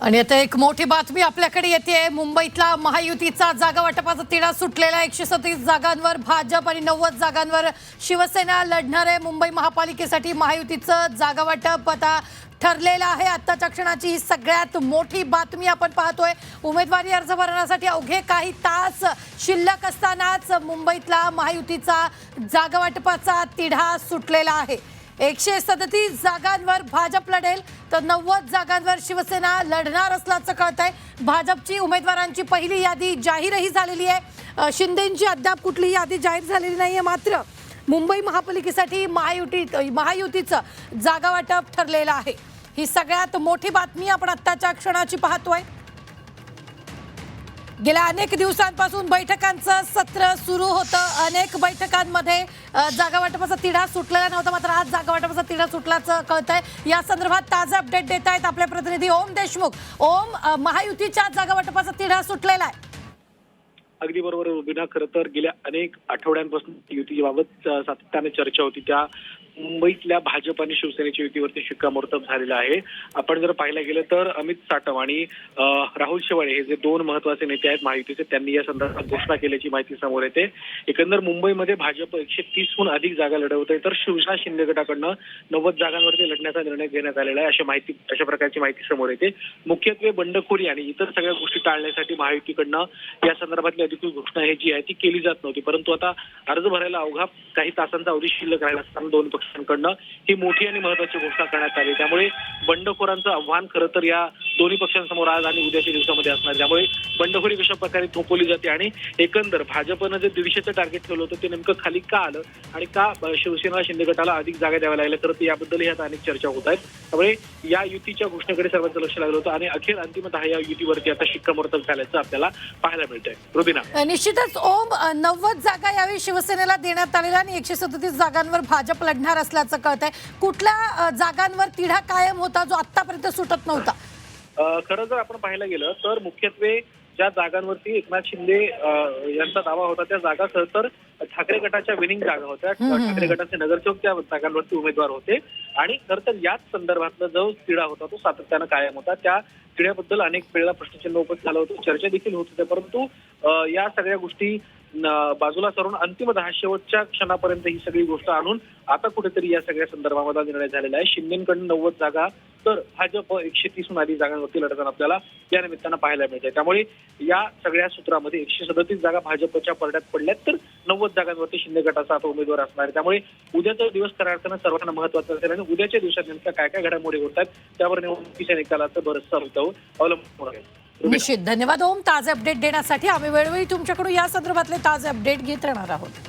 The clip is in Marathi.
आणि आता एक मोठी बातमी आपल्याकडे येते। मुंबईतला महायुतीचा जागा वाटपाचा तिढा सुटलेला 137 जागांवर भाजप आणि 90 जागांवर शिवसेना लढणार आहे। मुंबई महापालिकेसाठी महायुतीचं जागा वाटप आता ठरलेलं आहे। आताच्या क्षणाची ही सगळ्यात मोठी बातमी आपण पाहतोय। उमेदवारी अर्ज भरण्यासाठी अवघे काही तास शिल्लक असतानाच मुंबईतला महायुतीचा जागा वाटपाचा तिढा सुटलेला आहे। 137 जागांवर भाजप लढेल तर 90 जागांवर शिवसेना लढणार असल्याचं कळतंय। भाजपची उमेदवारांची पहिली यादी जाहीरही झालेली आहे। शिंदेंची अद्याप कुठलीही यादी जाहीर झालेली नाहीये। मात्र मुंबई महापालिकेसाठी महायुतीचं जागा वाटप ठरलेलं आहे। ही सगळ्यात मोठी बातमी आपण आत्ताच्या क्षणाची पाहतोय। गेल्या अनेक दिवसांपासून बैठकांचं सत्र सुरू होतं। अनेक बैठकांमध्ये जागा वाटपाचा तिढा सुटलेला नव्हता, मात्र आज जागा वाटपाचा तिढा सुटल्याचं कळतंय। या संदर्भात ताजे अपडेट देत आहेत आपले प्रतिनिधी ओम देशमुख। ओम, महायुतीच्या जागा वाटपाचा तिढा सुटलेला आहे। अगदी बरोबर रुबिना, खरं तर गेल्या अनेक आठवड्यांपासून युतीबाबत सातत्याने चर्चा होती। त्या मुंबईतल्या भाजप आणि शिवसेनेच्या युतीवरती शिक्कामोर्तब झालेलं आहे। आपण जर पाहायला गेलं तर अमित साटम आणि राहुल शेवाळे हे जे दोन महत्वाचे नेते आहेत महायुतीचे, त्यांनी या संदर्भात घोषणा केल्याची माहिती समोर येते। एकंदर मुंबईमध्ये भाजप 130हून अधिक जागा लढवते तर शिवसेना शिंदे गटाकडनं 90 जागांवरती लढण्याचा निर्णय घेण्यात आलेला आहे, अशा प्रकारची माहिती समोर येते। मुख्यत्वे बंडखोरी आणि इतर सगळ्या गोष्टी टाळण्यासाठी महायुतीकडनं या संदर्भातली अधिकृत घोषणा ही जी आहे ती केली जात नव्हती, परंतु आता अर्ज भरायला अवघा काही तासांचा अवधी शिल्लक राहिला असताना दोन पक्षांकडनं ही मोठी आणि महत्वाची घोषणा करण्यात आली। त्यामुळे बंडखोरांचं आव्हान खरं तर या दोन्ही पक्षांसमोर आज आणि उद्याच्या दिवसामध्ये असणार। त्यामुळे बंडखोरी कशा प्रकारे थोपवली जाते आणि एकंदर भाजपनं जे 150चं टार्गेट ठेवलं होतं ते नेमकं खाली का आलं आणि का शिवसेना शिंदे गटाला अधिक जागा द्याव्या लागल्या, खरं तर याबद्दलही आता अनेक चर्चा होत आहेत। त्यामुळे या युतीच्या घोषणेकडे सर्वांचं लक्ष लागलं होतं आणि अखेर अंतिमतः या युतीवरती आता शिक्कामोर्तब झाल्याचं आपल्याला पाहायला मिळतंय। रुबिना, निश्चितच ओम, 90 जागा यावेळी शिवसेनेला देण्यात आलेल्या आणि 137 जागांवर भाजप लढणार असल्याचं कळतंय। कुठल्या जागांवर तिढा कायम होता जो आतापर्यंत सुटत नव्हता? खरं जर आपण पाहायला गेलं तर मुख्यत्वे ज्या जागांवरती एकनाथ शिंदे यांचा दावा होता त्या जागा खरं तर ठाकरे गटाच्या विनिंग जागा होत्या। ठाकरे गटाचे नगरसेवक त्या जागांवरती उमेदवार होते आणि खरं तर याच संदर्भातला जो तिढा होता तो सातत्यानं कायम होता। त्या तिढ्याबद्दल अनेक वेळेला प्रश्नचिन्ह उपस्थित झालं होतं, चर्चा देखील होत होत्या, परंतु या सगळ्या गोष्टी बाजूला सरून अंतिमतः शेवटच्या क्षणापर्यंत ही सगळी गोष्ट आणून आता कुठेतरी या सगळ्या संदर्भामध्ये निर्णय झालेला आहे। शिंदेकडून 90 जागा तर भाजप 130हून अधिक जागांवरती लढताना आपल्याला या निमित्तानं पाहायला मिळते। त्यामुळे या सगळ्या सूत्रामध्ये 137 जागा भाजपच्या पडद्यात पडल्यात तर 90 जागांवरती शिंदे गटाचा आता उमेदवार असणार आहे। त्यामुळे उद्याचा दिवस खऱ्या अर्थानं सर्वांना महत्वाचा असेल आणि उद्याच्या दिवसात नेमक्या काय काय घडामोडी होतात त्यावर निवडणुकीच्या निकालाचं बरंचसं अवलंबून आहे। निश्चित, धन्यवाद ओम ताजे अपडेट देण्यासाठी। आम्ही वेळोवेळी तुमच्याकडून या संदर्भातले ताजे अपडेट घेत राहणार आहोत।